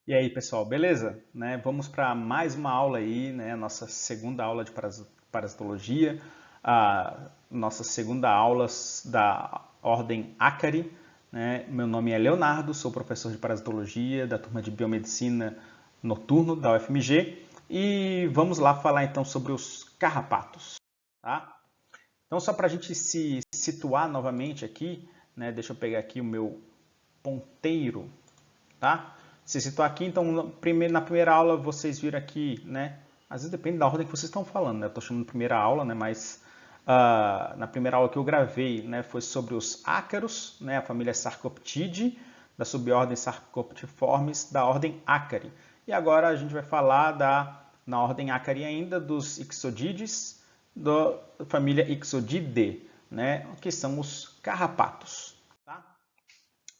E aí, pessoal, beleza? Né, vamos para mais uma aula aí, né? Nossa segunda aula de parasitologia, a nossa segunda aula da ordem Acari. Né? Meu nome é Leonardo, sou professor de parasitologia da turma de biomedicina noturno da UFMG e vamos lá falar então sobre os carrapatos, tá? Então, só para a gente se situar novamente aqui, né? Deixa eu pegar aqui o meu ponteiro, tá? Se situar aqui, então na primeira aula vocês viram aqui, né? Às vezes depende da ordem que vocês estão falando, né? Eu estou chamando de primeira aula, né? Mas na primeira aula que eu gravei, né, foi sobre os ácaros, né? A família Sarcoptidae, da subordem Sarcoptiformes, da ordem Acari. E agora a gente vai falar na ordem Acari ainda, dos Ixodides, da família Ixodidae, né? Que são os carrapatos, tá?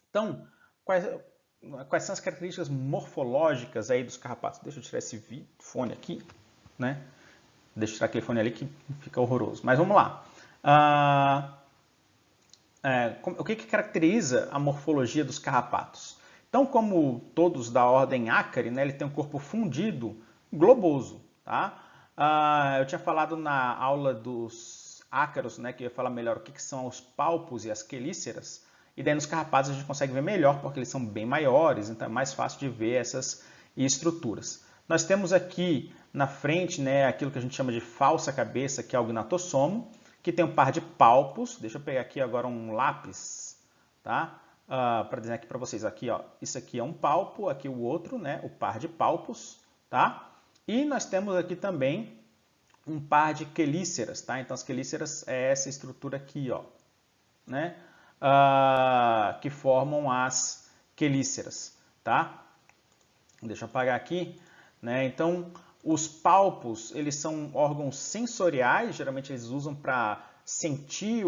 Então, quais são as características morfológicas aí dos carrapatos? Deixa eu tirar esse fone aqui, né? Deixa eu tirar aquele fone ali que fica horroroso. Mas vamos lá. O que caracteriza a morfologia dos carrapatos? Então, como todos da ordem Acari, né, ele tem um corpo fundido, globoso. Tá? Eu tinha falado na aula dos ácaros, né, que eu ia falar melhor o que são os palpos e as quelíceras, e daí nos carrapatos a gente consegue ver melhor, porque eles são bem maiores, então é mais fácil de ver essas estruturas. Nós temos aqui na frente, né, aquilo que a gente chama de falsa cabeça, que é o gnatossomo, que tem um par de palpos. Deixa eu pegar aqui agora um lápis, tá? Para dizer aqui para vocês, aqui, ó, isso aqui é um palpo, aqui o outro, né, o par de palpos, tá? E nós temos aqui também um par de quelíceras, tá? Então as quelíceras é essa estrutura aqui, ó, né? Que formam as quelíceras, tá? Deixa eu apagar aqui, né? Então, os palpos, eles são órgãos sensoriais, geralmente eles usam para sentir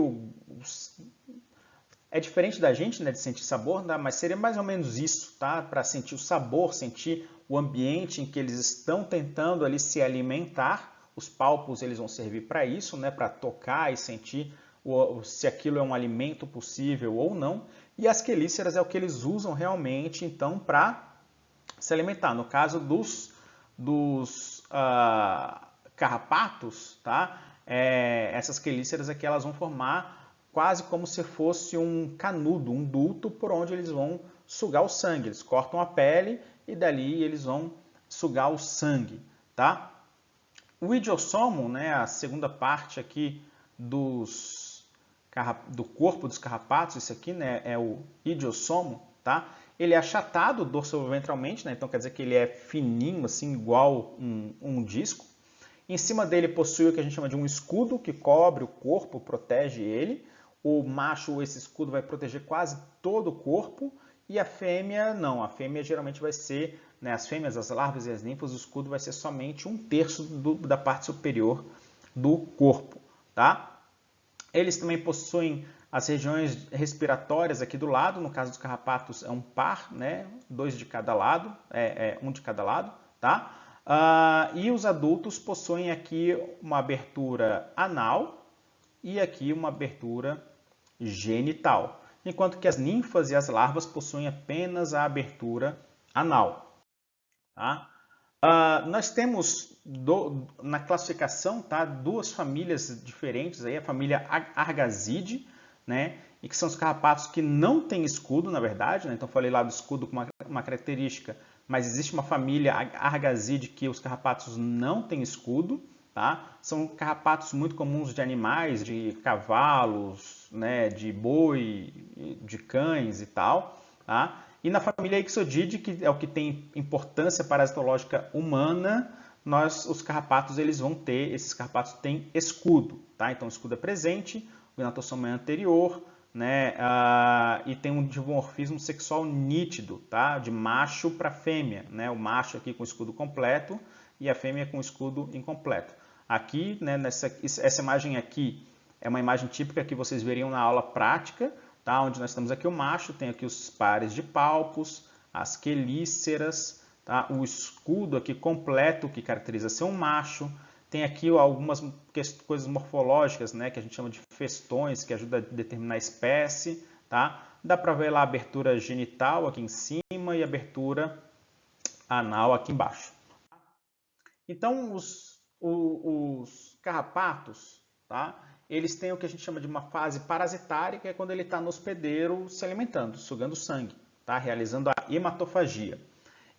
é diferente da gente, né, de sentir sabor, né, mas seria mais ou menos isso, tá? Para sentir o sabor, sentir o ambiente em que eles estão tentando ali se alimentar. Os palpos, eles vão servir para isso, né, para tocar e sentir se aquilo é um alimento possível ou não. E as quelíceras é o que eles usam realmente, então, para se alimentar. No caso dos carrapatos, tá? Essas quelíceras aqui elas vão formar quase como se fosse um canudo, um duto por onde eles vão sugar o sangue. Eles cortam a pele e dali eles vão sugar o sangue, tá? O idiossomo, né, a segunda parte aqui do corpo dos carrapatos, isso aqui, né, é o idiossomo, tá? Ele é achatado dorsoventralmente, né, então quer dizer que ele é fininho, assim, igual um disco. Em cima dele possui o que a gente chama de um escudo que cobre o corpo, protege ele. O macho, esse escudo vai proteger quase todo o corpo e a fêmea não. A fêmea geralmente vai ser, né, as fêmeas, as larvas e as ninfas, o escudo vai ser somente um terço da parte superior do corpo, tá? Eles também possuem as regiões respiratórias aqui do lado, no caso dos carrapatos é um par, né? Dois de cada lado, um de cada lado, tá? E os adultos possuem aqui uma abertura anal e aqui uma abertura genital, enquanto que as ninfas e as larvas possuem apenas a abertura anal. Tá? Nós temos na classificação, tá, duas famílias diferentes, aí, a família Argazide, né, e que são os carrapatos que não têm escudo, na verdade, né, então falei lá do escudo com uma característica, mas existe uma família Argazide que os carrapatos não têm escudo, tá? São carrapatos muito comuns de animais, de cavalos, né, de boi, de cães e tal, tá? E na família Ixodidae, que é o que tem importância parasitológica humana, os carrapatos eles vão ter, esses carrapatos têm escudo, tá? Então o escudo é presente, o gnatossomo é anterior, né? E tem um dimorfismo sexual nítido, tá? De macho para fêmea, né? O macho aqui com o escudo completo e a fêmea com o escudo incompleto. Aqui, né, essa imagem aqui é uma imagem típica que vocês veriam na aula prática, tá? Onde nós temos aqui o macho, tem aqui os pares de palpos, as quelíceras, tá? O escudo aqui completo, que caracteriza ser um macho. Tem aqui algumas coisas morfológicas, né, que a gente chama de festões, que ajuda a determinar a espécie. Tá? Dá para ver lá a abertura genital aqui em cima e a abertura anal aqui embaixo. Então, os carrapatos, tá? Eles têm o que a gente chama de uma fase parasitária, que é quando ele está no hospedeiro se alimentando, sugando sangue, tá? Realizando a hematofagia.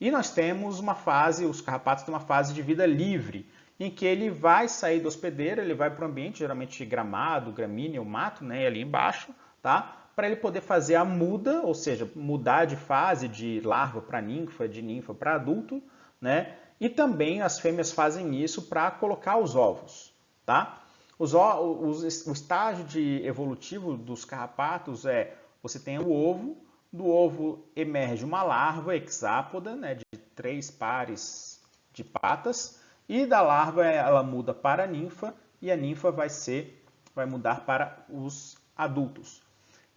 E nós temos uma fase, os carrapatos têm uma fase de vida livre, em que ele vai sair do hospedeiro, ele vai para o ambiente, geralmente gramado, gramínea, ou mato, né, ali embaixo, tá? Para ele poder fazer a muda, ou seja, mudar de fase de larva para ninfa, de ninfa para adulto, né? E também as fêmeas fazem isso para colocar os ovos, tá? O estágio evolutivo dos carrapatos é, você tem o ovo, do ovo emerge uma larva hexápoda, né, de 3 pares de patas, e da larva ela muda para a ninfa, e a ninfa vai mudar para os adultos.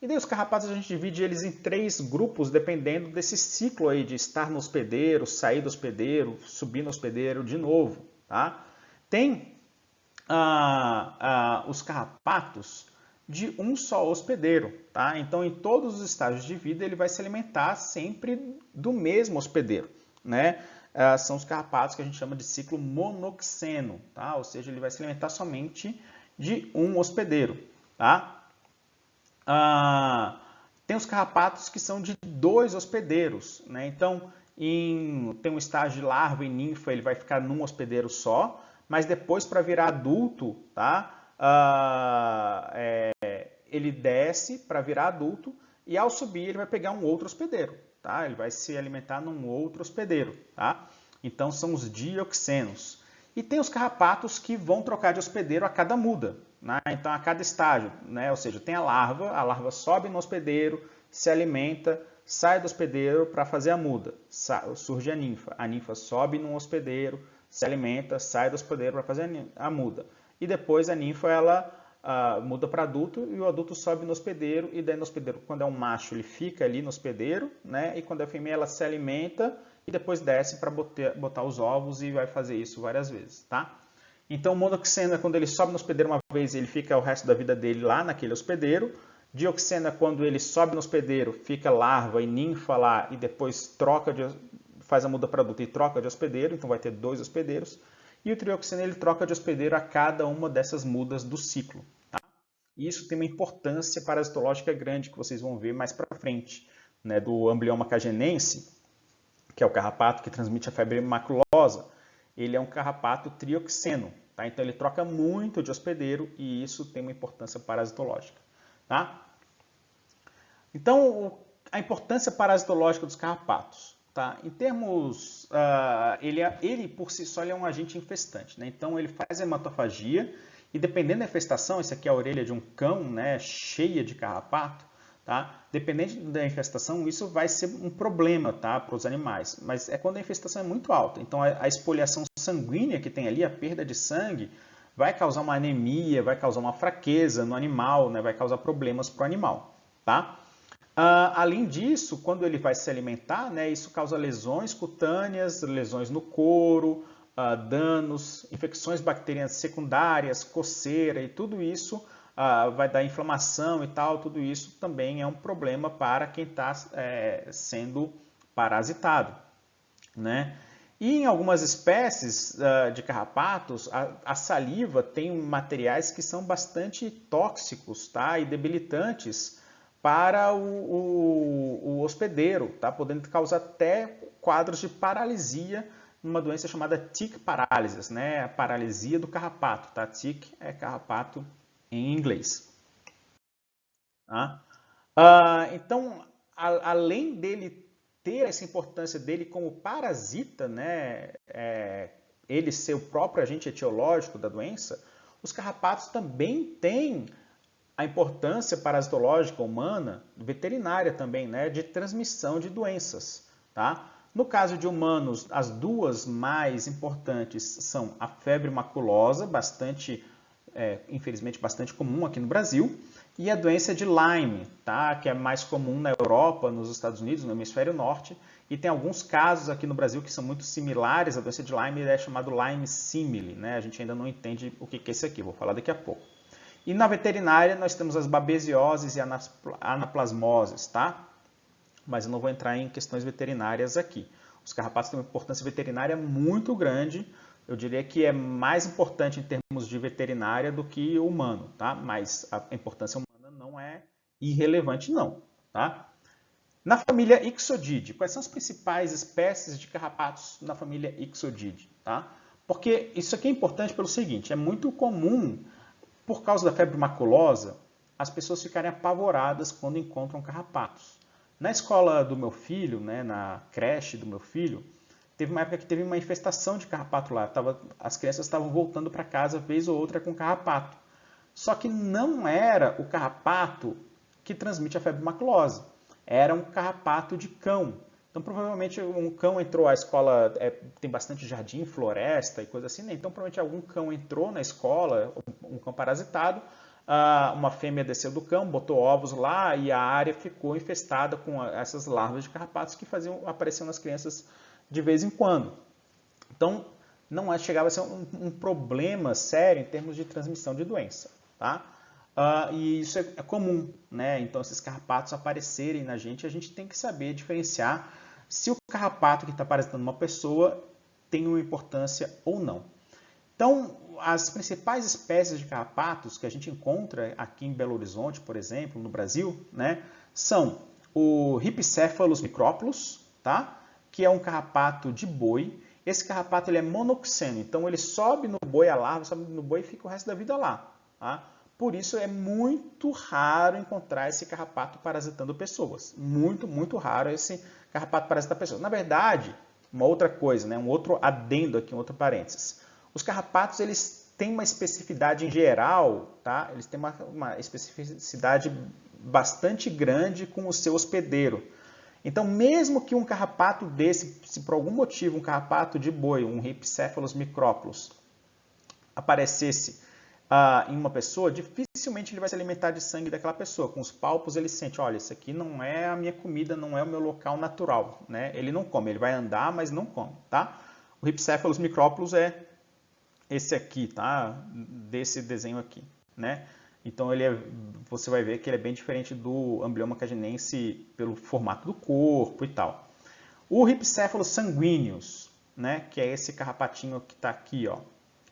E daí os carrapatos a gente divide eles em 3 grupos, dependendo desse ciclo aí de estar no hospedeiro, sair do hospedeiro, subir no hospedeiro de novo. Tá? Tem os carrapatos de um só hospedeiro. Tá? Então, em todos os estágios de vida, ele vai se alimentar sempre do mesmo hospedeiro. Né? São os carrapatos que a gente chama de ciclo monoxeno. Tá? Ou seja, ele vai se alimentar somente de um hospedeiro. Tá? Tem os carrapatos que são de 2 hospedeiros, né? Então, tem um estágio de larva e ninfa, ele vai ficar num hospedeiro só, mas depois, para virar adulto, tá? Ele desce para virar adulto e ao subir ele vai pegar um outro hospedeiro, tá? Ele vai se alimentar num outro hospedeiro, tá? Então, são os dioxenos. E tem os carrapatos que vão trocar de hospedeiro a cada muda, né? Então, a cada estágio, né? Ou seja, tem a larva sobe no hospedeiro, se alimenta, sai do hospedeiro para fazer a muda. Surge a ninfa sobe num hospedeiro, se alimenta, sai do hospedeiro para fazer a muda. E depois a ninfa ela muda para adulto e o adulto sobe no hospedeiro, e daí no hospedeiro, quando é um macho, ele fica ali no hospedeiro, né? E quando é fêmea, ela se alimenta e depois desce para botar os ovos e vai fazer isso várias vezes, tá? Então, o monoxeno é quando ele sobe no hospedeiro uma vez, ele fica o resto da vida dele lá naquele hospedeiro. Dioxeno é quando ele sobe no hospedeiro, fica larva e ninfa lá e depois faz a muda para adulto e troca de hospedeiro, então vai ter 2 hospedeiros. E o trioxeno ele troca de hospedeiro a cada uma dessas mudas do ciclo. Tá? E isso tem uma importância parasitológica grande que vocês vão ver mais para frente, né, do Amblyomma cagenense, que é o carrapato que transmite a febre maculosa. Ele é um carrapato trioxeno, tá? Então ele troca muito de hospedeiro e isso tem uma importância parasitológica. Tá? Então, a importância parasitológica dos carrapatos. Tá? Em termos, ele por si só ele é um agente infestante. Né? Então ele faz a hematofagia e dependendo da infestação, essa aqui é a orelha de um cão, né, cheia de carrapato, tá? Dependendo da infestação, isso vai ser um problema, tá, para os animais. Mas é quando a infestação é muito alta. Então, a espoliação sanguínea que tem ali, a perda de sangue, vai causar uma anemia, vai causar uma fraqueza no animal, né, vai causar problemas para o animal. Tá? Além disso, quando ele vai se alimentar, né, isso causa lesões cutâneas, lesões no couro, danos, infecções bacterianas secundárias, coceira e tudo isso vai dar inflamação e tal, tudo isso também é um problema para quem está sendo parasitado. Né? E em algumas espécies de carrapatos, a saliva tem materiais que são bastante tóxicos, tá? E debilitantes para o hospedeiro, tá? Podendo causar até quadros de paralisia, numa doença chamada tick paralysis, né? A paralisia do carrapato, tá? Tick é carrapato em inglês. Tá? Então, além dele ter essa importância dele como parasita, né? Ele ser o próprio agente etiológico da doença, os carrapatos também têm a importância parasitológica humana, veterinária também, né? De transmissão de doenças. Tá? No caso de humanos, as 2 mais importantes são a febre maculosa, infelizmente bastante comum aqui no Brasil, e a doença de Lyme, tá? Que é mais comum na Europa, nos Estados Unidos, no hemisfério norte, e tem alguns casos aqui no Brasil que são muito similares à doença de Lyme, é chamado Lyme simile, né? A gente ainda não entende o que é isso aqui, vou falar daqui a pouco. E na veterinária nós temos as babesioses e anaplasmoses, tá? Mas eu não vou entrar em questões veterinárias aqui. Os carrapatos têm uma importância veterinária muito grande. Eu diria que é mais importante em termos de veterinária do que humano, tá? Mas a importância humana não é irrelevante, não, tá? Na família Ixodidae, quais são as principais espécies de carrapatos na família Ixodidae, tá? Porque isso aqui é importante pelo seguinte, é muito comum, por causa da febre maculosa, as pessoas ficarem apavoradas quando encontram carrapatos. Na escola do meu filho, né, na creche do meu filho, teve uma época que teve uma infestação de carrapato lá. As crianças estavam voltando para casa vez ou outra com carrapato. Só que não era o carrapato que transmite a febre maculosa. Era um carrapato de cão. Então, provavelmente, um cão entrou, a escola tem bastante jardim, floresta e coisa assim, né? Então, provavelmente, algum cão entrou na escola, um cão parasitado, uma fêmea desceu do cão, botou ovos lá e a área ficou infestada com essas larvas de carrapatos que apareciam nas crianças de vez em quando. Então, não chegava a ser um problema sério em termos de transmissão de doença, tá? E isso é comum, né? Então, esses carrapatos aparecerem na gente, a gente tem que saber diferenciar se o carrapato que está parasitando uma pessoa tem uma importância ou não. Então, as principais espécies de carrapatos que a gente encontra aqui em Belo Horizonte, por exemplo, no Brasil, né, são o Rhipicephalus micrópolis, tá? Que é um carrapato de boi. Esse carrapato ele é monoxeno, então ele sobe no boi, a larva sobe no boi e fica o resto da vida lá, tá? Por isso é muito raro encontrar esse carrapato parasitando pessoas. Muito, muito raro esse carrapato parasitar pessoas. Na verdade, uma outra coisa, né? Um outro adendo aqui, um outro parênteses. Os carrapatos, eles têm uma especificidade em geral, tá? Eles têm uma especificidade bastante grande com o seu hospedeiro. Então, mesmo que um carrapato desse, se por algum motivo um carrapato de boi, um Rhipicephalus micrópolis, aparecesse em uma pessoa, dificilmente ele vai se alimentar de sangue daquela pessoa. Com os palpos ele sente, olha, isso aqui não é a minha comida, não é o meu local natural, né? Ele não come, ele vai andar, mas não come, tá? O Rhipicephalus micrópolis é esse aqui, tá? Desse desenho aqui, né? Então você vai ver que ele é bem diferente do Amblyomma caginense pelo formato do corpo e tal. O Rhipicephalus sanguineus, né? Que é esse carrapatinho que está aqui, ó,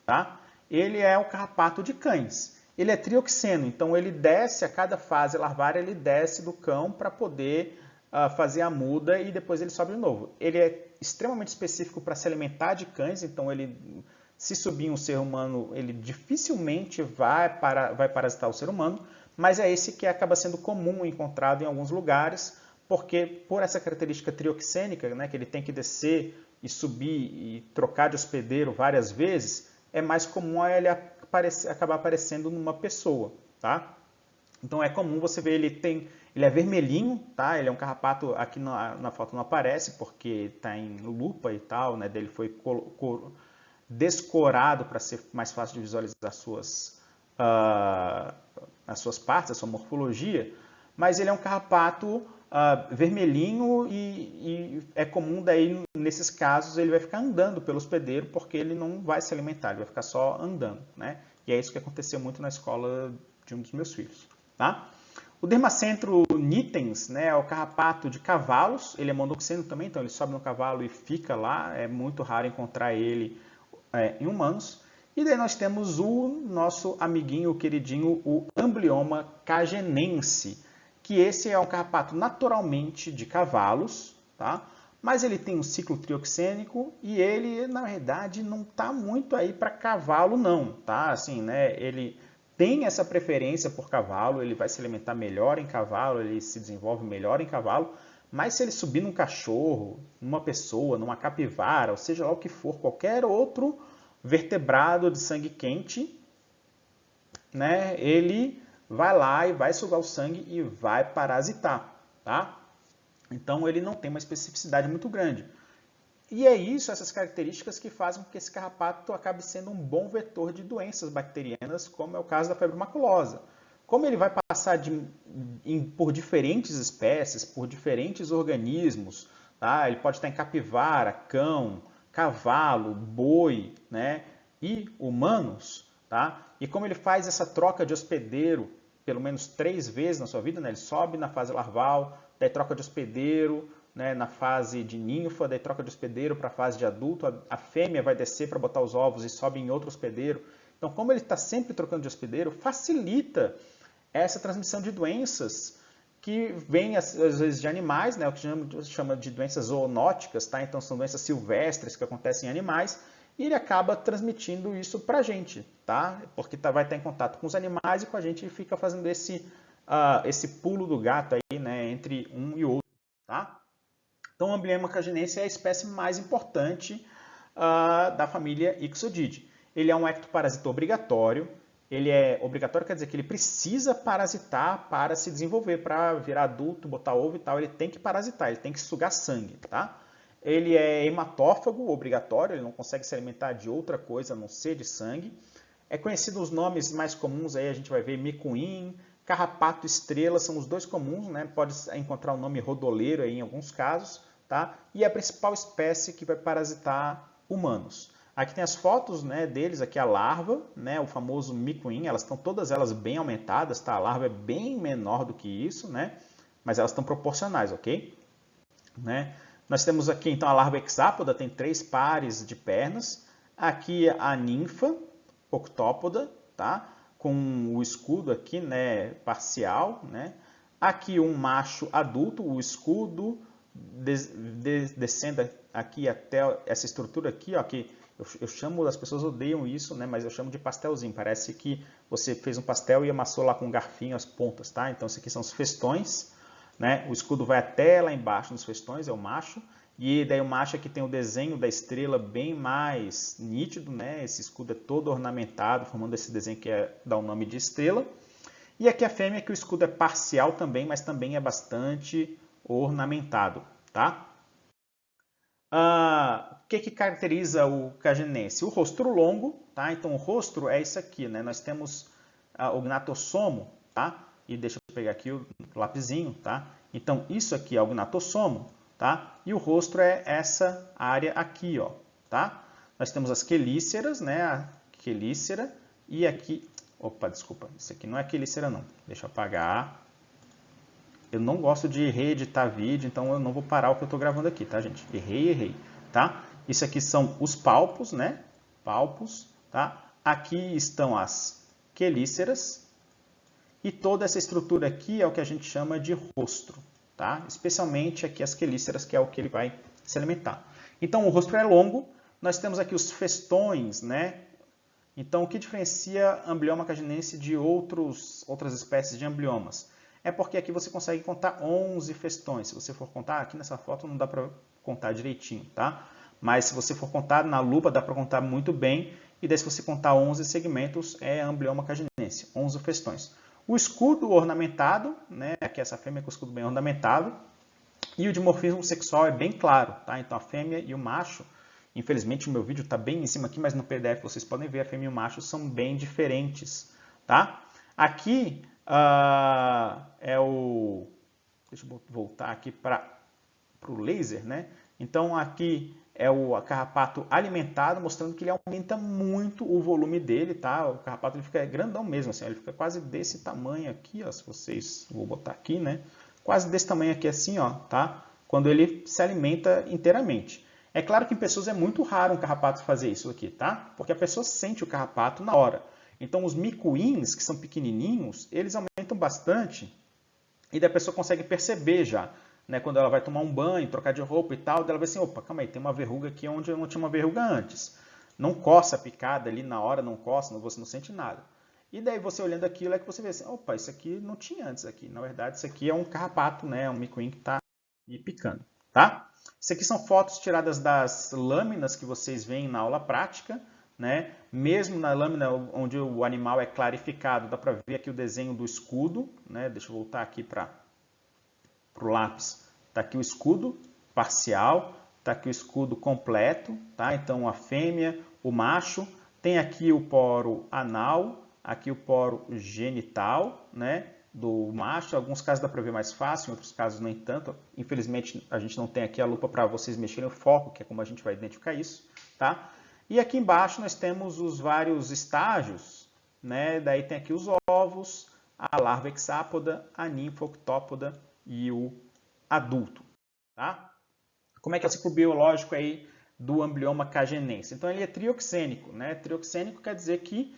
tá? Ele é o carrapato de cães. Ele é trioxeno, então ele desce a cada fase larvária, ele desce do cão para poder fazer a muda e depois ele sobe de novo. Ele é extremamente específico para se alimentar de cães, então ele, se subir um ser humano, ele dificilmente vai parasitar o ser humano, mas é esse que acaba sendo comum encontrado em alguns lugares, porque por essa característica trioxênica, né, que ele tem que descer e subir e trocar de hospedeiro várias vezes, é mais comum ele acabar aparecendo numa pessoa, tá? Então é comum você ver, ele é vermelhinho, tá? Ele é um carrapato, aqui na foto não aparece porque está em lupa e tal, né? Dele foi descorado para ser mais fácil de visualizar as suas partes, a sua morfologia, mas ele é um carrapato vermelhinho e é comum daí, nesses casos, ele vai ficar andando pelo hospedeiro porque ele não vai se alimentar, ele vai ficar só andando, né? E é isso que aconteceu muito na escola de um dos meus filhos, tá? O Dermacentro nitens, né, é o carrapato de cavalos, ele é monoxeno também, então ele sobe no cavalo e fica lá, é muito raro encontrar ele em humanos. E daí nós temos o nosso amiguinho, o queridinho, o Amblyomma caginense, que esse é um carrapato naturalmente de cavalos, tá? Mas ele tem um ciclo trioxênico e ele, na verdade, não está muito aí para cavalo, não, tá? Assim, né? Ele tem essa preferência por cavalo, ele vai se alimentar melhor em cavalo, ele se desenvolve melhor em cavalo, mas se ele subir num cachorro, numa pessoa, numa capivara, ou seja lá o que for, qualquer outro vertebrado de sangue quente, né? Ele vai lá e vai sugar o sangue e vai parasitar, tá? Então ele não tem uma especificidade muito grande. E é isso, essas características que fazem com que esse carrapato acabe sendo um bom vetor de doenças bacterianas, como é o caso da febre maculosa. Como ele vai passar por diferentes espécies, por diferentes organismos, tá? Ele pode estar em capivara, cão, cavalo, boi, né? E humanos, tá? E como ele faz essa troca de hospedeiro pelo menos 3 vezes na sua vida, né? Ele sobe na fase larval, daí troca de hospedeiro, né, na fase de ninfa, daí troca de hospedeiro para a fase de adulto, a fêmea vai descer para botar os ovos e sobe em outro hospedeiro. Então, como ele está sempre trocando de hospedeiro, facilita essa transmissão de doenças que vêm, às vezes, de animais, né, o que chama de doenças zoonóticas, tá? Então, são doenças silvestres que acontecem em animais, e ele acaba transmitindo isso para a gente, tá? Porque vai estar em contato com os animais e com a gente e fica fazendo esse pulo do gato aí, né, entre um e outro, tá? Então, o Amblyomma caginense é a espécie mais importante da família Ixodidae. Ele é um ectoparasita obrigatório. Ele é obrigatório, quer dizer que ele precisa parasitar para se desenvolver, para virar adulto, botar ovo e tal. Ele tem que parasitar, ele tem que sugar sangue, tá? Ele é hematófago obrigatório, ele não consegue se alimentar de outra coisa a não ser de sangue. É conhecido os nomes mais comuns aí, a gente vai ver micuim, carrapato estrela, são os dois comuns, né? Pode encontrar o nome rodoleiro aí em alguns casos, tá? E é a principal espécie que vai parasitar humanos. Aqui tem as fotos, né, deles, aqui a larva, né, o famoso micuim, elas estão todas elas bem aumentadas, tá? A larva é bem menor do que isso, né? Mas elas estão proporcionais, ok? Né? Nós temos aqui então a larva hexápoda, tem 3 pares de pernas. Aqui a ninfa octópoda, tá? Com o escudo aqui, né, parcial, né? Aqui um macho adulto, o escudo descendo aqui até essa estrutura aqui, ó, que eu chamo, as pessoas odeiam isso, né, mas eu chamo de pastelzinho. Parece que você fez um pastel e amassou lá com um garfinho as pontas, tá? Então, isso aqui são os festões, né? O escudo vai até lá embaixo nos festões, é o macho. E daí o macho aqui tem o desenho da estrela bem mais nítido, né? Esse escudo é todo ornamentado, formando esse desenho que dá o nome de estrela. E aqui a fêmea, que o escudo é parcial também, mas também é bastante ornamentado, tá? O que caracteriza o caginense? O rostro longo, tá? Então o rosto é isso aqui, né? Nós temos o gnatossomo, tá? E deixa eu pegar aqui o lapisinho, tá? Então isso aqui é o gnatossomo, tá? E o rosto é essa área aqui, ó, tá? Nós temos as quelíceras, né? A quelícera e aqui, opa, desculpa, isso aqui não é quelícera não. Deixa eu apagar. Eu não gosto de reeditar vídeo, então eu não vou parar o que eu estou gravando aqui, tá, gente? Errei, tá? Isso aqui são os palpos, né? Palpos, tá? Aqui estão as quelíceras e toda essa estrutura aqui é o que a gente chama de rostro, tá? Especialmente aqui as quelíceras, que é o que ele vai se alimentar. Então, o rostro é longo, nós temos aqui os festões, né? Então, o que diferencia Amblyomma caginense de outras espécies de ambliomas? É porque aqui você consegue contar 11 festões. Se você for contar, aqui nessa foto não dá para contar direitinho, tá? Mas se você for contar na lupa, dá para contar muito bem. E daí se você contar 11 segmentos, é Amblyomma caginense, 11 festões. O escudo ornamentado, né? Aqui essa fêmea com o escudo bem ornamentado. E o dimorfismo sexual é bem claro, tá? Então a fêmea e o macho, infelizmente o meu vídeo está bem em cima aqui, mas no PDF vocês podem ver, a fêmea e o macho são bem diferentes, tá? Aqui deixa eu voltar aqui para o laser, né? Então aqui é o carrapato alimentado, mostrando que ele aumenta muito o volume dele, tá? O carrapato ele fica grandão mesmo, assim, ele fica quase desse tamanho aqui, ó, se vocês, vou botar aqui, né? Quase desse tamanho aqui assim, ó, tá? Quando ele se alimenta inteiramente. É claro que em pessoas é muito raro um carrapato fazer isso aqui, tá? Porque a pessoa sente o carrapato na hora. Então os micuins, que são pequenininhos, eles aumentam bastante e daí a pessoa consegue perceber já, né? Quando ela vai tomar um banho, trocar de roupa e tal, ela vai assim, opa, calma aí, tem uma verruga aqui onde eu não tinha uma verruga antes. Não coça a picada ali na hora, não coça, você não sente nada. E daí você olhando aquilo é que você vê assim, opa, isso aqui não tinha antes aqui. Na verdade, isso aqui é um carrapato, né? Um micuim que está picando, tá? Isso aqui são fotos tiradas das lâminas que vocês veem na aula prática, né? Mesmo na lâmina onde o animal é clarificado, dá para ver aqui o desenho do escudo, né? Deixa eu voltar aqui para o lápis. Está aqui o escudo parcial, está aqui o escudo completo, tá? Então a fêmea, o macho, tem aqui o poro anal, aqui o poro genital, né? Do macho. Em alguns casos dá para ver mais fácil, em outros casos nem tanto. Infelizmente a gente não tem aqui a lupa para vocês mexerem o foco, que é como a gente vai identificar isso, tá? E aqui embaixo nós temos os vários estágios, né? Daí tem aqui os ovos, a larva hexápoda, a ninfa octópoda e o adulto. tá? Como é que é o ciclo biológico aí do amblioma cagenense? Então, ele é trioxênico, né? Trioxênico quer dizer que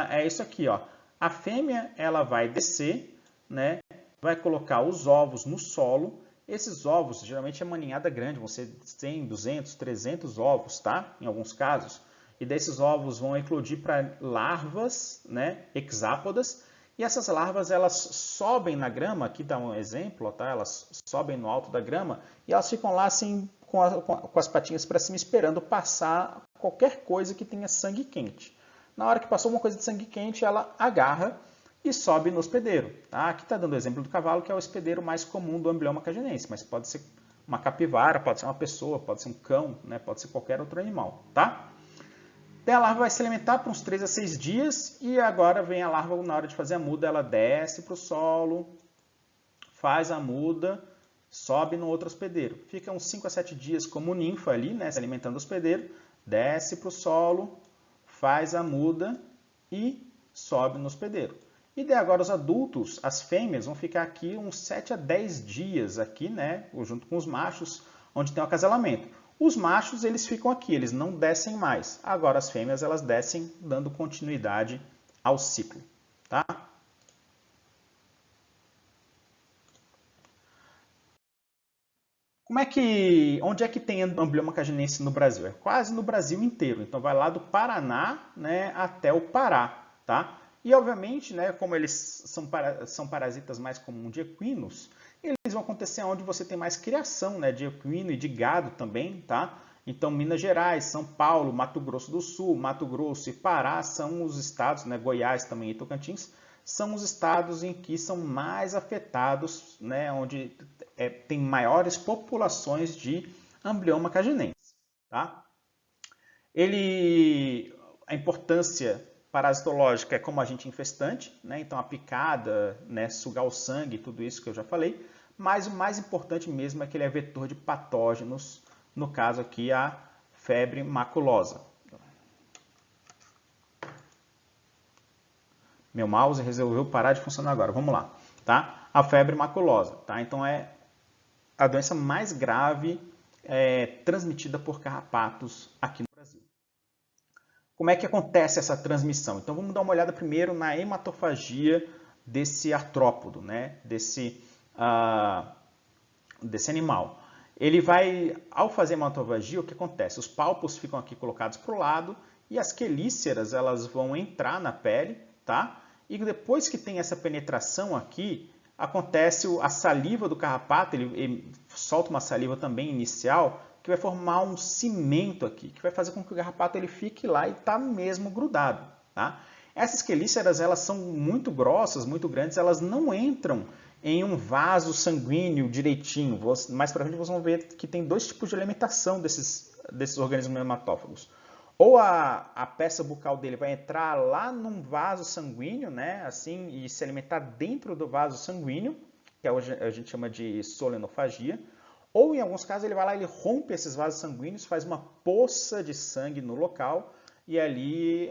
é isso aqui, ó. A fêmea, ela vai descer, né? Vai colocar os ovos no solo. Esses ovos, geralmente é uma ninhada grande, vão ser 100, 200, 300 ovos, tá? Em alguns casos. E desses ovos vão eclodir para larvas, né? Hexápodas. E essas larvas, elas sobem na grama, aqui dá um exemplo, tá? Elas sobem no alto da grama e elas ficam lá assim com as patinhas para cima esperando passar qualquer coisa que tenha sangue quente. Na hora que passou uma coisa de sangue quente, ela agarra e sobe no hospedeiro. Tá? Aqui está dando o exemplo do cavalo, que é o hospedeiro mais comum do amblioma cagenense, mas pode ser uma capivara, pode ser uma pessoa, pode ser um cão, né? Pode ser qualquer outro animal. Tá? Daí a larva vai se alimentar por uns 3 a 6 dias e agora vem a larva, na hora de fazer a muda, ela desce para o solo, faz a muda, sobe no outro hospedeiro. Fica uns 5 a 7 dias como ninfa ali, né, se alimentando do hospedeiro, desce para o solo, faz a muda e sobe no hospedeiro. E daí agora os adultos, as fêmeas, vão ficar aqui uns 7 a 10 dias aqui, né, junto com os machos, onde tem o acasalamento. Os machos, eles ficam aqui, eles não descem mais. Agora as fêmeas, elas descem dando continuidade ao ciclo, tá? Onde é que tem amblioma cagenense no Brasil? É quase no Brasil inteiro. Então vai lá do Paraná, né, até o Pará, tá? E obviamente, né, como eles são parasitas mais comuns de equinos, eles vão acontecer onde você tem mais criação, né, de equino e de gado também, tá? Então Minas Gerais, São Paulo, Mato Grosso do Sul, Mato Grosso e Pará são os estados, né, Goiás também e Tocantins, são os estados em que são mais afetados, né, onde tem maiores populações de amblioma cagenense. Tá? A importância parasitológica é como agente infestante, né? Então a picada, né, sugar o sangue, tudo isso que eu já falei, mas o mais importante mesmo é que ele é vetor de patógenos, no caso aqui a febre maculosa. Meu mouse resolveu parar de funcionar agora, vamos lá. Tá? A febre maculosa, tá? Então é a doença mais grave transmitida por carrapatos aqui no Brasil. Como é que acontece essa transmissão? Então vamos dar uma olhada primeiro na hematofagia desse artrópodo, né? desse animal. Ele vai, ao fazer hematofagia, o que acontece? Os palpos ficam aqui colocados para o lado e as quelíceras elas vão entrar na pele, tá? E depois que tem essa penetração aqui, acontece a saliva do carrapato, ele solta uma saliva também inicial, que vai formar um cimento aqui, que vai fazer com que o carrapato ele fique lá e está mesmo grudado. Tá? Essas quelíceras elas são muito grossas, muito grandes, elas não entram em um vaso sanguíneo direitinho. Mais para frente vocês vão ver que tem 2 tipos de alimentação desses organismos hematófagos. Ou a peça bucal dele vai entrar lá num vaso sanguíneo, né, assim, e se alimentar dentro do vaso sanguíneo, que a gente chama de solenofagia. Ou, em alguns casos, ele vai lá e rompe esses vasos sanguíneos, faz uma poça de sangue no local, e ali,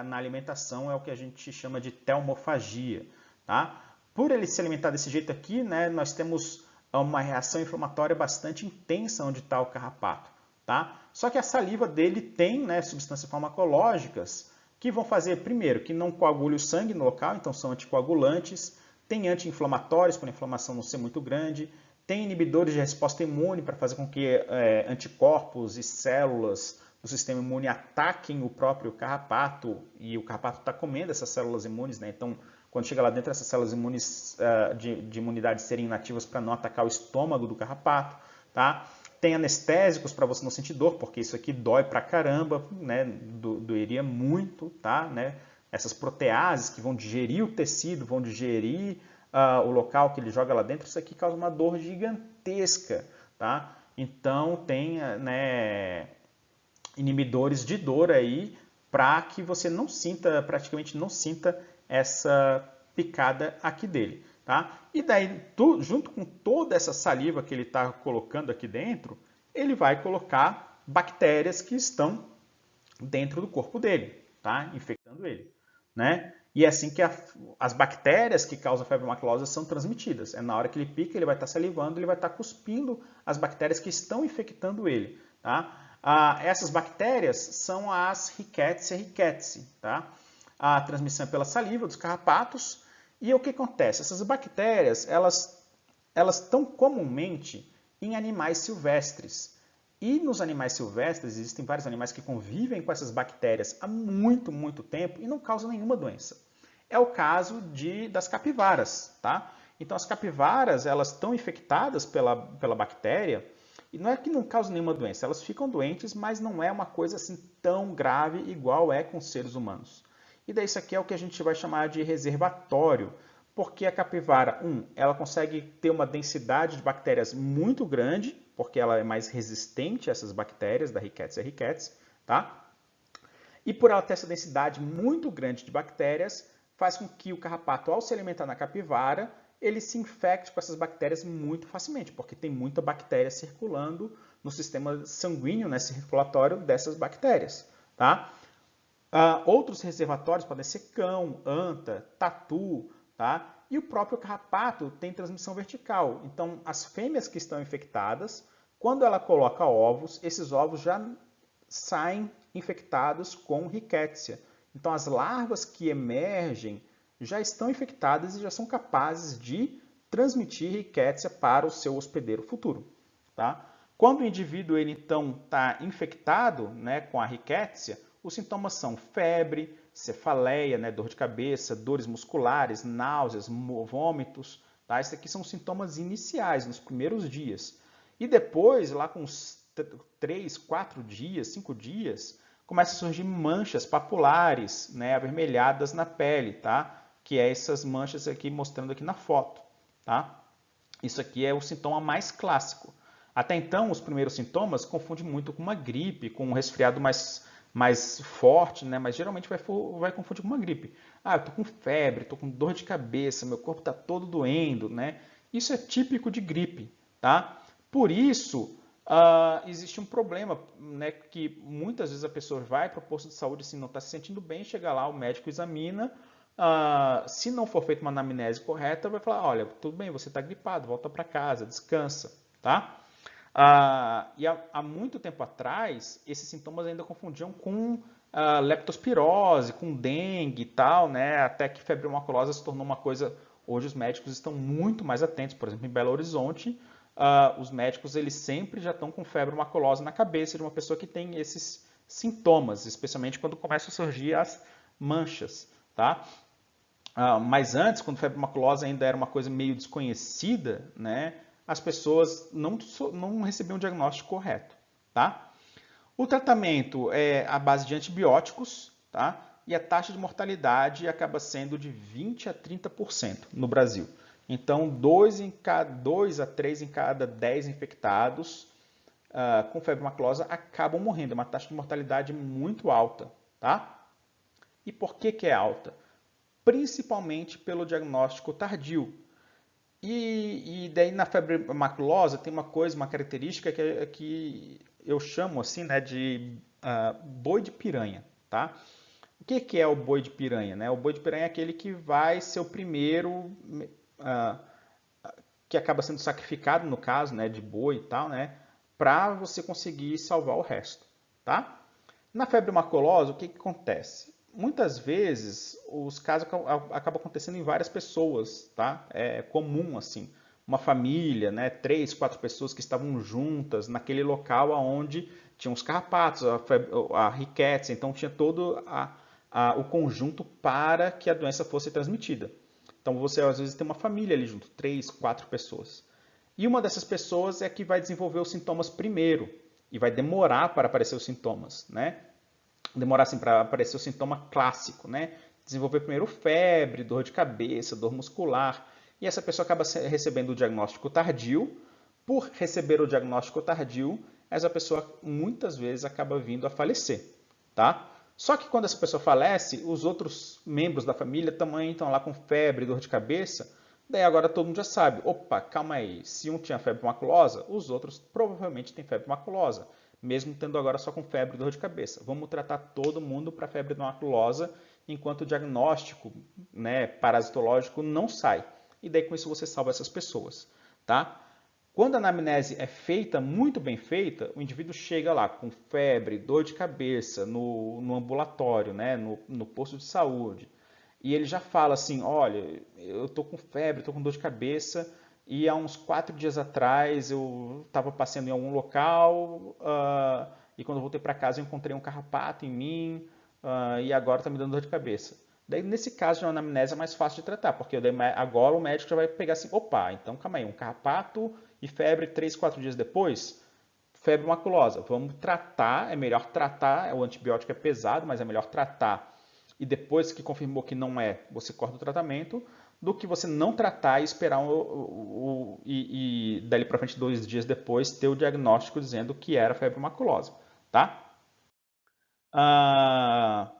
na alimentação, é o que a gente chama de telmofagia. Tá? Por ele se alimentar desse jeito aqui, né, nós temos uma reação inflamatória bastante intensa onde está o carrapato. Tá? Só que a saliva dele tem, né, substâncias farmacológicas que vão fazer, primeiro, que não coagule o sangue no local, então são anticoagulantes, tem anti-inflamatórios para a inflamação não ser muito grande, tem inibidores de resposta imune para fazer com que anticorpos e células do sistema imune ataquem o próprio carrapato, e o carrapato está comendo essas células imunes, né? Então, quando chega lá dentro, essas células imunes de imunidade serem inativas para não atacar o estômago do carrapato, tá? Tem anestésicos para você não sentir dor, porque isso aqui dói pra caramba, né? Doeria muito, tá? Né? Essas proteases que vão digerir o tecido, vão digerir o local que ele joga lá dentro, isso aqui causa uma dor gigantesca, tá? Então tem, né, inibidores de dor aí para que você não sinta, praticamente não sinta essa picada aqui dele. Tá? E daí, junto com toda essa saliva que ele está colocando aqui dentro, ele vai colocar bactérias que estão dentro do corpo dele, tá? Infectando ele. Né? E é assim que as bactérias que causam febre maculosa são transmitidas. É na hora que ele pica, ele vai estar salivando, ele vai estar cuspindo as bactérias que estão infectando ele. Tá? Essas bactérias são as Rickettsia rickettsii. Tá? A transmissão é pela saliva dos carrapatos. E o que acontece? Essas bactérias, elas estão comumente em animais silvestres. E nos animais silvestres, existem vários animais que convivem com essas bactérias há muito, muito tempo e não causam nenhuma doença. É o caso das capivaras, tá? Então, as capivaras, elas estão infectadas pela bactéria e não é que não causam nenhuma doença, elas ficam doentes, mas não é uma coisa assim tão grave igual é com os seres humanos. E daí isso aqui é o que a gente vai chamar de reservatório, porque a capivara, ela consegue ter uma densidade de bactérias muito grande, porque ela é mais resistente a essas bactérias da Rickettsia rickettsii, tá? E por ela ter essa densidade muito grande de bactérias, faz com que o carrapato, ao se alimentar na capivara, ele se infecte com essas bactérias muito facilmente, porque tem muita bactéria circulando no sistema sanguíneo, né, circulatório dessas bactérias, tá? Outros reservatórios podem ser cão, anta, tatu, tá? E o próprio carrapato tem transmissão vertical. Então, as fêmeas que estão infectadas, quando ela coloca ovos, esses ovos já saem infectados com Rickettsia. Então, as larvas que emergem já estão infectadas e já são capazes de transmitir Rickettsia para o seu hospedeiro futuro, tá? Quando o indivíduo ele então está infectado, né, com a Rickettsia, os sintomas são febre, cefaleia, né, dor de cabeça, dores musculares, náuseas, vômitos. Tá? Esses aqui são os sintomas iniciais, nos primeiros dias. E depois, lá com uns 3, 4 dias, 5 dias, começam a surgir manchas papulares, né, avermelhadas na pele, tá? Que é essas manchas aqui mostrando aqui na foto. Tá? Isso aqui é o sintoma mais clássico. Até então, os primeiros sintomas confundem muito com uma gripe, com um resfriado mais forte, né? Mas geralmente vai confundir com uma gripe. Eu estou com febre, estou com dor de cabeça, meu corpo está todo doendo, né? Isso é típico de gripe, tá? Por isso, existe um problema, né? Que muitas vezes a pessoa vai para o posto de saúde assim, não está se sentindo bem, chega lá, o médico examina, se não for feita uma anamnese correta, vai falar, olha, tudo bem, você está gripado, volta para casa, descansa, tá? E há muito tempo atrás, esses sintomas ainda confundiam com leptospirose, com dengue e tal, né? Até que febre maculosa se tornou uma coisa... Hoje os médicos estão muito mais atentos. Por exemplo, em Belo Horizonte, os médicos eles sempre já estão com febre maculosa na cabeça de uma pessoa que tem esses sintomas, especialmente quando começam a surgir as manchas, tá? Mas antes, quando febre maculosa ainda era uma coisa meio desconhecida, né? As pessoas não recebiam o diagnóstico correto, tá? O tratamento é à base de antibióticos, tá? E a taxa de mortalidade acaba sendo de 20 a 30% no Brasil. Então, 2 a 3 em cada 10 infectados com febre maculosa acabam morrendo. É uma taxa de mortalidade muito alta, tá? E por que é alta? Principalmente pelo diagnóstico tardio. E daí na febre maculosa tem uma característica que eu chamo assim, né, de boi de piranha, tá? O que é o boi de piranha, né? O boi de piranha é aquele que vai ser o primeiro que acaba sendo sacrificado, no caso, né, de boi e tal, né, para você conseguir salvar o resto, tá? Na febre maculosa, o que acontece? Muitas vezes os casos acabam acontecendo em várias pessoas, tá? É comum assim, uma família, né, 3, 4 pessoas que estavam juntas naquele local onde tinham os carrapatos, a Rickettsia, então tinha todo o conjunto para que a doença fosse transmitida. Então você às vezes tem uma família ali junto, 3, 4 pessoas. E uma dessas pessoas é que vai desenvolver os sintomas primeiro e vai demorar para aparecer os sintomas, né? Demorar assim para aparecer o sintoma clássico, né? Desenvolver primeiro febre, dor de cabeça, dor muscular. E essa pessoa acaba recebendo o diagnóstico tardio. Por receber o diagnóstico tardio, essa pessoa muitas vezes acaba vindo a falecer, tá? Só que quando essa pessoa falece, os outros membros da família também estão lá com febre, dor de cabeça. Daí agora todo mundo já sabe, opa, calma aí, se um tinha febre maculosa, os outros provavelmente têm febre maculosa, mesmo tendo agora só com febre e dor de cabeça. Vamos tratar todo mundo para febre maculosa, enquanto o diagnóstico, né, parasitológico não sai. E daí com isso você salva essas pessoas, tá? Quando a anamnese é feita, muito bem feita, o indivíduo chega lá com febre, dor de cabeça, no ambulatório, né, no posto de saúde, e ele já fala assim, olha, eu estou com febre, estou com dor de cabeça, e há uns 4 dias atrás eu estava passeando em algum local, e quando eu voltei para casa eu encontrei um carrapato em mim, e agora está me dando dor de cabeça. Daí, nesse caso de uma anamnese é mais fácil de tratar, porque agora o médico já vai pegar assim, opa, então calma aí, um carrapato e febre 3, 4 dias depois, febre maculosa. Vamos tratar, é melhor tratar, o antibiótico é pesado, mas é melhor tratar. E depois que confirmou que não é, você corta o tratamento, do que você não tratar e esperar e dali para frente 2 dias depois ter o diagnóstico dizendo que era febre maculosa, tá? Ah,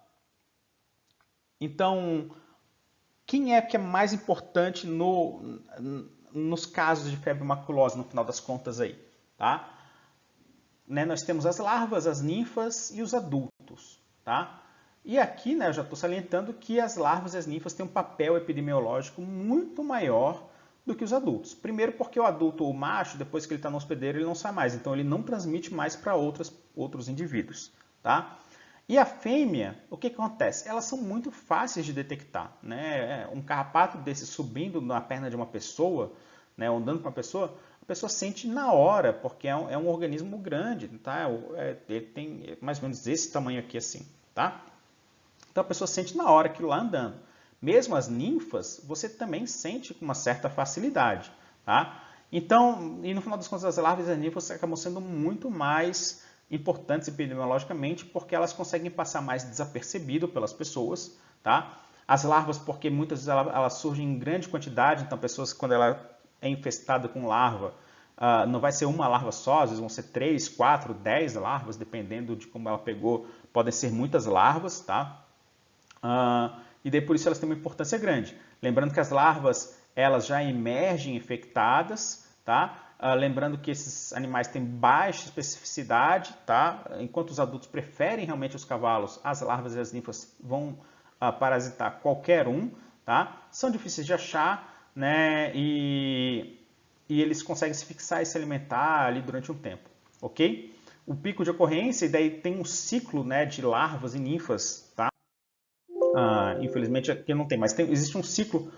então, quem é que é mais importante nos casos de febre maculosa, no final das contas aí, tá? Né, nós temos as larvas, as ninfas e os adultos, tá? E aqui, né, eu já estou salientando que as larvas e as ninfas têm um papel epidemiológico muito maior do que os adultos. Primeiro porque o adulto, o macho, depois que ele está no hospedeiro, ele não sai mais, então ele não transmite mais para outros indivíduos, tá? E a fêmea, o que acontece? Elas são muito fáceis de detectar, né? Um carrapato desse subindo na perna de uma pessoa, né, andando com uma pessoa, a pessoa sente na hora, porque é um organismo grande, tá? Ele tem mais ou menos esse tamanho aqui assim, tá? Então a pessoa sente na hora aquilo lá andando. Mesmo as ninfas, você também sente com uma certa facilidade, tá? Então, e no final das contas, as larvas e as ninfas acabam sendo muito mais importantes epidemiologicamente porque elas conseguem passar mais desapercebido pelas pessoas, tá? As larvas, porque muitas vezes elas surgem em grande quantidade, então pessoas, quando ela é infestada com larva, não vai ser uma larva só, às vezes vão ser 3, 4, 10 larvas, dependendo de como ela pegou, podem ser muitas larvas, tá? E daí por isso elas têm uma importância grande. Lembrando que as larvas, elas já emergem infectadas, tá? Lembrando que esses animais têm baixa especificidade, tá? Enquanto os adultos preferem realmente os cavalos, as larvas e as ninfas vão parasitar qualquer um, tá? São difíceis de achar, né? E eles conseguem se fixar e se alimentar ali durante um tempo, ok? O pico de ocorrência, e daí tem um ciclo, né, de larvas e ninfas, tá? Infelizmente aqui não tem, mas existe um ciclo,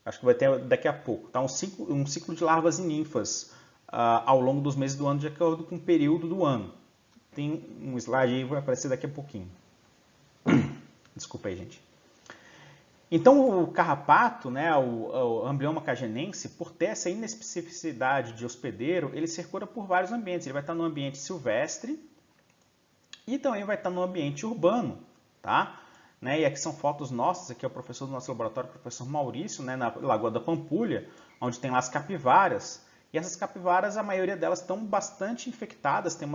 acho que vai ter daqui a pouco, tá? Um ciclo de larvas e ninfas ao longo dos meses do ano, de acordo com o período do ano. Tem um slide aí, vai aparecer daqui a pouquinho. Desculpa aí, gente. Então, o carrapato, né, o Amblioma cagenense, por ter essa inespecificidade de hospedeiro, ele circula por vários ambientes. Ele vai estar no ambiente silvestre e também vai estar no ambiente urbano, tá? Né, e aqui são fotos nossas, aqui é o professor do nosso laboratório, o professor Maurício, né, na Lagoa da Pampulha, onde tem lá as capivaras. E essas capivaras, a maioria delas estão bastante infectadas, tem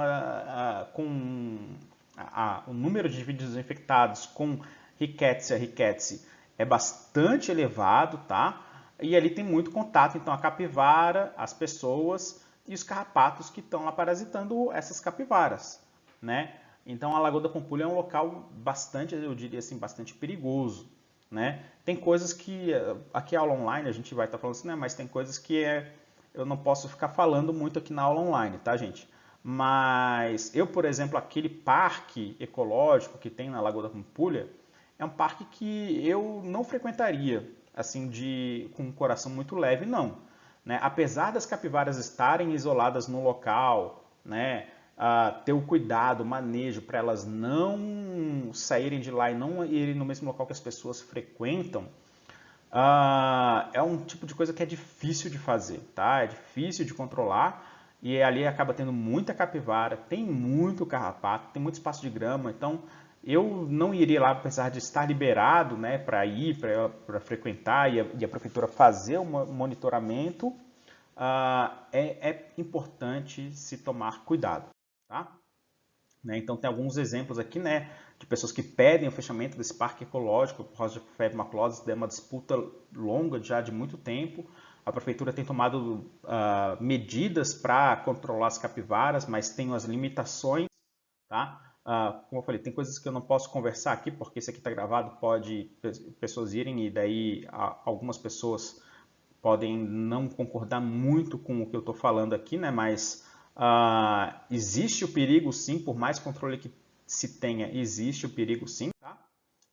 o número de indivíduos infectados com Rickettsia rickettsii é bastante elevado, tá? E ali tem muito contato, então a capivara, as pessoas e os carrapatos que estão lá parasitando essas capivaras, né? Então a Lagoa da Pampulha é um local bastante, eu diria assim, bastante perigoso, né? Tem coisas que, aqui é aula online, a gente vai estar falando assim, né? Mas tem coisas que eu não posso ficar falando muito aqui na aula online, tá, gente? Mas eu, por exemplo, aquele parque ecológico que tem na Lagoa da Pampulha, é um parque que eu não frequentaria, assim, com um coração muito leve, não. Né? Apesar das capivaras estarem isoladas no local, né, ter o cuidado, o manejo para elas não saírem de lá e não irem no mesmo local que as pessoas frequentam, é um tipo de coisa que é difícil de fazer, tá? É difícil de controlar e ali acaba tendo muita capivara, tem muito carrapato, tem muito espaço de grama, então eu não iria lá, apesar de estar liberado, né, para ir, para frequentar e a prefeitura fazer um monitoramento, é importante se tomar cuidado, tá? Né? Então tem alguns exemplos aqui, né, de pessoas que pedem o fechamento desse parque ecológico por causa de febre maculosa, é uma disputa longa já de muito tempo. A prefeitura tem tomado medidas para controlar as capivaras, mas tem as limitações, tá? Como eu falei, tem coisas que eu não posso conversar aqui, porque isso aqui está gravado, pode pessoas irem e daí algumas pessoas podem não concordar muito com o que eu estou falando aqui, né? Mas existe o perigo sim, por mais controle que se tenha, existe o perigo sim, tá?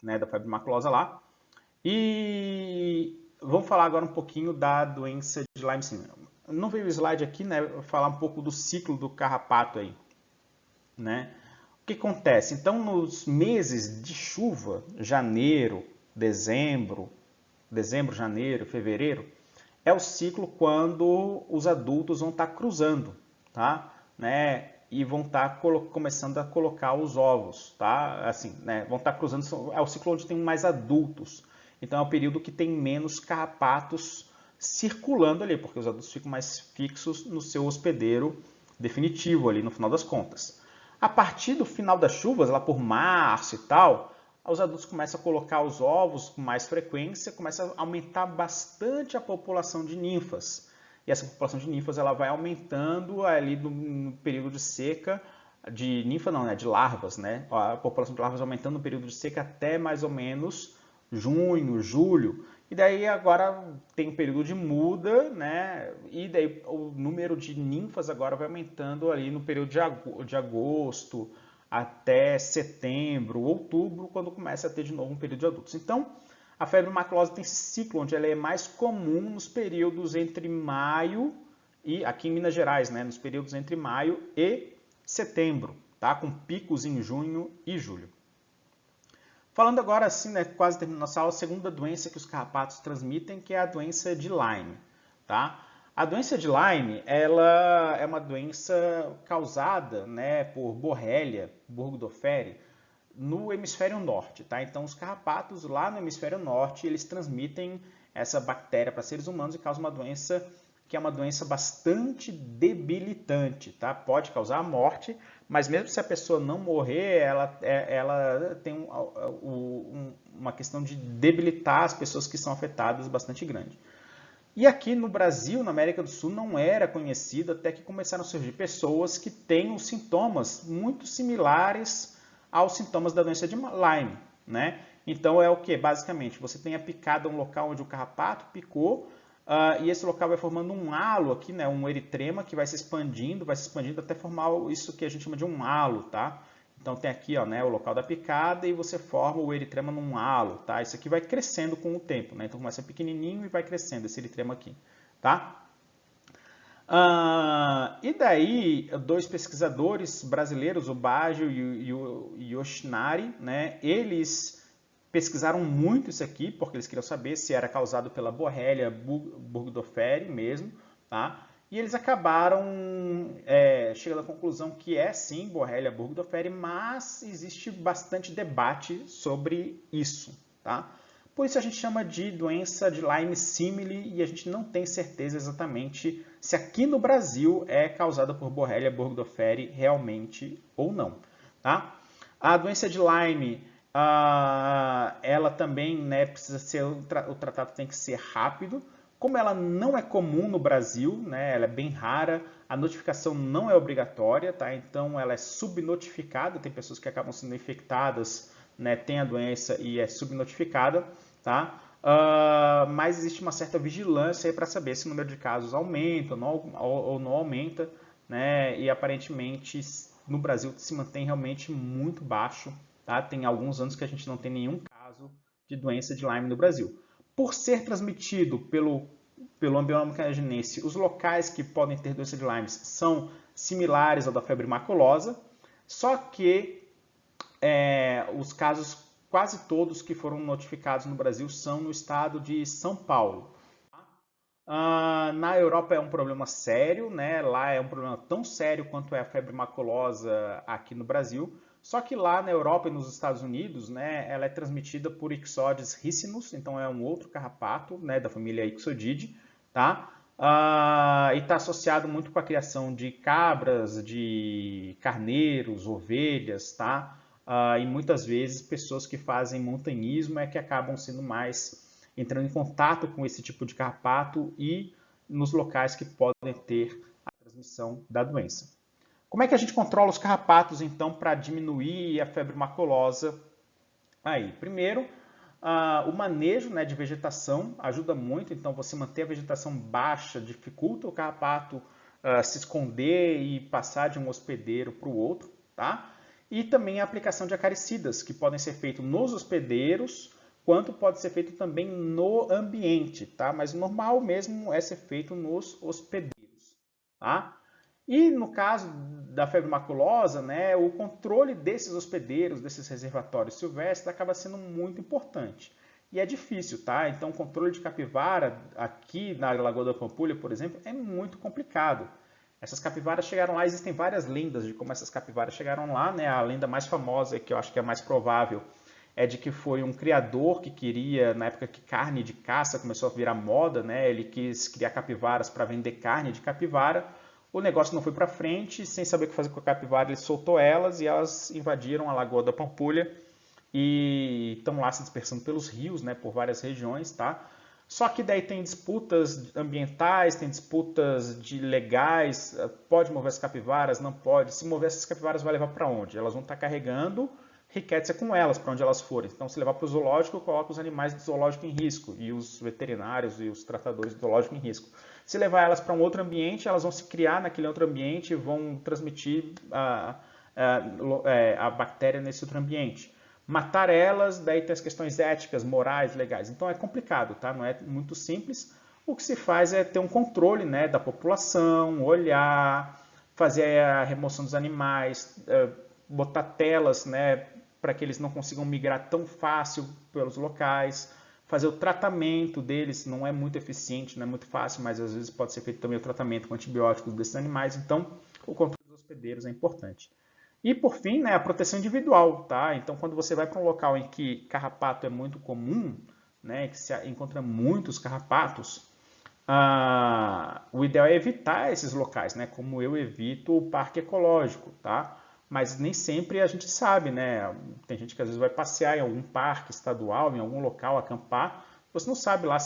Né, da febre maculosa lá. E vamos falar agora um pouquinho da doença de Lyme syndrome. Não veio o slide aqui, né? Vou falar um pouco do ciclo do carrapato aí, né? O que acontece? Então, nos meses de chuva, janeiro, janeiro, fevereiro, é o ciclo quando os adultos vão estar cruzando, tá? Né? E vão estar começando a colocar os ovos, tá? Assim, né? Vão estar cruzando, é o ciclo onde tem mais adultos. Então é o período que tem menos carrapatos circulando ali, porque os adultos ficam mais fixos no seu hospedeiro definitivo ali no final das contas. A partir do final das chuvas, lá por março e tal, os adultos começam a colocar os ovos com mais frequência, começa a aumentar bastante a população de ninfas. E essa população de ninfas ela vai aumentando ali no período de seca, de ninfa não, né, de larvas, né? A população de larvas aumentando no período de seca até mais ou menos junho, julho. E daí agora tem um período de muda, né? E daí o número de ninfas agora vai aumentando ali no período de agosto até setembro, outubro, quando começa a ter de novo um período de adultos. Então, a febre maculosa tem esse ciclo onde ela é mais comum nos períodos entre maio e, aqui em Minas Gerais, né, nos períodos entre maio e setembro, tá? Com picos em junho e julho. Falando agora assim, né, quase terminando nossa aula, a segunda doença que os carrapatos transmitem, que é a doença de Lyme, tá? A doença de Lyme, ela é uma doença causada, né, por Borrelia burgdorferi no hemisfério norte, tá? Então, os carrapatos lá no hemisfério norte, eles transmitem essa bactéria para seres humanos e causam uma doença que é uma doença bastante debilitante, tá? Pode causar a morte, mas mesmo se a pessoa não morrer, ela tem uma questão de debilitar as pessoas que são afetadas bastante grande. E aqui no Brasil, na América do Sul, não era conhecido até que começaram a surgir pessoas que têm os sintomas muito similares aos sintomas da doença de Lyme, né? Então é o que? Basicamente, você tem a picada, um local onde o carrapato picou, e esse local vai formando um halo aqui, né? Um eritrema que vai se expandindo até formar isso que a gente chama de um halo, tá? Então tem aqui, ó, né, o local da picada e você forma o eritrema num halo, tá? Isso aqui vai crescendo com o tempo, né? Então começa pequenininho e vai crescendo esse eritrema aqui, tá? E daí, dois pesquisadores brasileiros, o Baggio e o Yoshinari, né, eles pesquisaram muito isso aqui, porque eles queriam saber se era causado pela Borrelia burgdorferi mesmo, tá? E eles acabaram chegando à conclusão que é sim Borrelia burgdorferi, mas existe bastante debate sobre isso, tá? Por isso a gente chama de doença de Lyme simile e a gente não tem certeza exatamente se aqui no Brasil é causada por Borrelia burgdorferi realmente ou não. Tá? A doença de Lyme, ela também, né, precisa ser, o tratado tem que ser rápido. Como ela não é comum no Brasil, né, ela é bem rara, a notificação não é obrigatória, tá? Então ela é subnotificada, tem pessoas que acabam sendo infectadas, né, tem a doença e é subnotificada, tá? Mas existe uma certa vigilância para saber se o número de casos aumenta ou não aumenta, né? E aparentemente no Brasil se mantém realmente muito baixo, tá? Tem alguns anos que a gente não tem nenhum caso de doença de Lyme no Brasil. Por ser transmitido pelo ambioma canadense, os locais que podem ter doença de Lyme são similares ao da febre maculosa, só que os casos, quase todos que foram notificados no Brasil, são no estado de São Paulo. Na Europa é um problema sério, né? Lá é um problema tão sério quanto é a febre maculosa aqui no Brasil. Só que lá na Europa e nos Estados Unidos, né, ela é transmitida por Ixodes ricinus, então é um outro carrapato, né, da família Ixodidae, tá? E está associado muito com a criação de cabras, de carneiros, ovelhas, tá? E muitas vezes pessoas que fazem montanhismo é que acabam sendo mais entrando em contato com esse tipo de carrapato e nos locais que podem ter a transmissão da doença. Como é que a gente controla os carrapatos, então, para diminuir a febre maculosa? Aí, primeiro, o manejo, né, de vegetação ajuda muito. Então, você manter a vegetação baixa dificulta o carrapato se esconder e passar de um hospedeiro para o outro, tá? E também a aplicação de acaricidas, que podem ser feitos nos hospedeiros, quanto pode ser feito também no ambiente, tá? Mas o normal mesmo é ser feito nos hospedeiros, tá? E no caso da febre maculosa, né, o controle desses hospedeiros, desses reservatórios silvestres, acaba sendo muito importante. E é difícil, tá? Então, o controle de capivara aqui na Lagoa da Pampulha, por exemplo, é muito complicado. Essas capivaras chegaram lá, existem várias lendas de como essas capivaras chegaram lá, né? A lenda mais famosa, que eu acho que é a mais provável, é de que foi um criador que queria, na época que carne de caça começou a virar moda, né? Ele quis criar capivaras para vender carne de capivara. O negócio não foi para frente, sem saber o que fazer com a capivara, ele soltou elas e elas invadiram a Lagoa da Pampulha e estão lá se dispersando pelos rios, né, por várias regiões, tá? Só que daí tem disputas ambientais, tem disputas de legais, pode mover as capivaras, não pode. Se mover essas capivaras vai levar para onde? Elas vão estar carregando riqueza com elas, para onde elas forem. Então, se levar para o zoológico, coloca os animais do zoológico em risco e os veterinários e os tratadores do zoológico em risco. Se levar elas para um outro ambiente, elas vão se criar naquele outro ambiente e vão transmitir a bactéria nesse outro ambiente. Matar elas, daí tem as questões éticas, morais, legais. Então é complicado, tá? Não é muito simples. O que se faz é ter um controle, né, da população, olhar, fazer a remoção dos animais, botar telas, né, para que eles não consigam migrar tão fácil pelos locais, fazer o tratamento deles, não é muito eficiente, não é muito fácil, mas às vezes pode ser feito também o tratamento com antibióticos desses animais, então o controle dos hospedeiros é importante. E por fim, né, a proteção individual, tá? Então quando você vai para um local em que carrapato é muito comum, né, que se encontra muitos carrapatos, o ideal é evitar esses locais, né? Como eu evito o parque ecológico, tá? Mas nem sempre a gente sabe, né? Tem gente que às vezes vai passear em algum parque estadual, em algum local, acampar. Você não sabe lá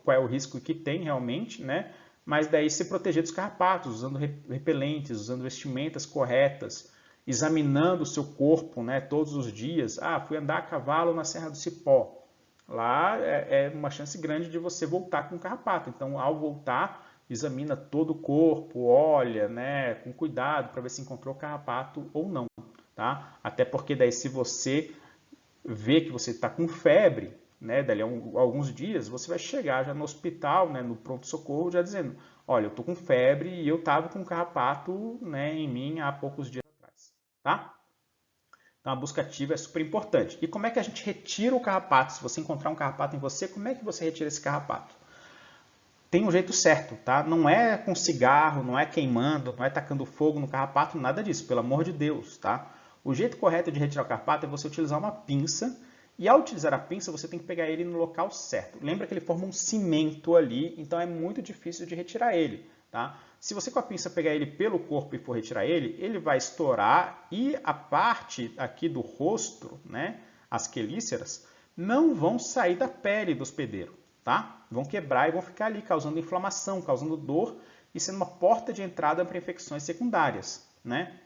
qual é o risco que tem realmente, né? Mas daí se proteger dos carrapatos, usando repelentes, usando vestimentas corretas, examinando o seu corpo, né? Todos os dias. Fui andar a cavalo na Serra do Cipó. Lá é uma chance grande de você voltar com carrapato. Então, ao voltar, examina todo o corpo, olha, né, com cuidado para ver se encontrou carrapato ou não, tá? Até porque daí se você vê que você está com febre, né, dali a alguns dias, você vai chegar já no hospital, né, no pronto-socorro, já dizendo, olha, eu estou com febre e eu estava com carrapato, né, em mim há poucos dias atrás, tá? Então a busca ativa é super importante. E como é que a gente retira o carrapato? Se você encontrar um carrapato em você, como é que você retira esse carrapato? Tem um jeito certo, tá? Não é com cigarro, não é queimando, não é tacando fogo no carrapato, nada disso, pelo amor de Deus, tá? O jeito correto de retirar o carrapato é você utilizar uma pinça e ao utilizar a pinça você tem que pegar ele no local certo. Lembra que ele forma um cimento ali, então é muito difícil de retirar ele, tá? Se você com a pinça pegar ele pelo corpo e for retirar ele, ele vai estourar e a parte aqui do rosto, né, as quelíceras, não vão sair da pele do hospedeiro, tá? Vão quebrar e vão ficar ali causando inflamação, causando dor e sendo uma porta de entrada para infecções secundárias, né?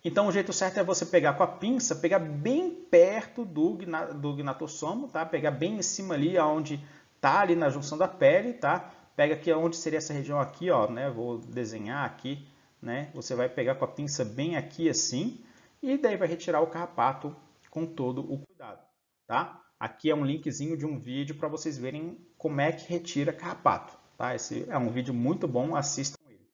Então o jeito certo é você pegar com a pinça, pegar bem perto do gnatossomo, tá? Pegar bem em cima ali, onde tá ali na junção da pele, tá? Pega aqui onde seria essa região aqui, ó, né? Vou desenhar aqui, né? Você vai pegar com a pinça bem aqui assim e daí vai retirar o carrapato com todo o cuidado, tá? Aqui é um linkzinho de um vídeo para vocês verem como é que retira carrapato, tá? Esse é um vídeo muito bom, assistam ele,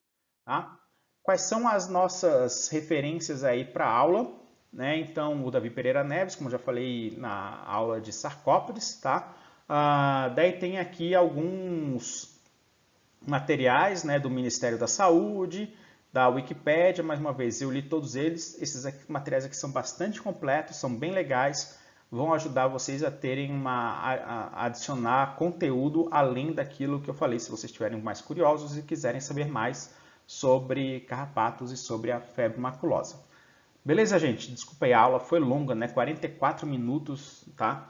tá? Quais são as nossas referências aí para a aula? Né? Então, o Davi Pereira Neves, como já falei na aula de sarcópodes, tá? Daí tem aqui alguns materiais, né, do Ministério da Saúde, da Wikipédia, mais uma vez, eu li todos eles. Esses materiais aqui são bastante completos, são bem legais, vão ajudar vocês a terem a adicionar conteúdo além daquilo que eu falei, se vocês estiverem mais curiosos e quiserem saber mais sobre carrapatos e sobre a febre maculosa. Beleza, gente? Desculpa aí, a aula foi longa, né? 44 minutos, tá?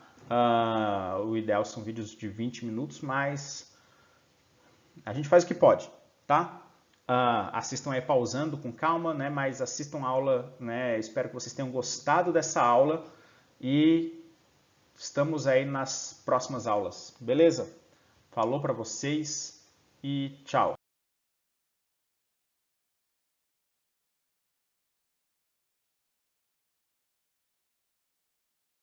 O ideal são vídeos de 20 minutos, mas a gente faz o que pode, tá? assistam aí pausando com calma, né? Mas assistam a aula, né? Espero que vocês tenham gostado dessa aula e estamos aí nas próximas aulas, beleza? Falou para vocês e tchau!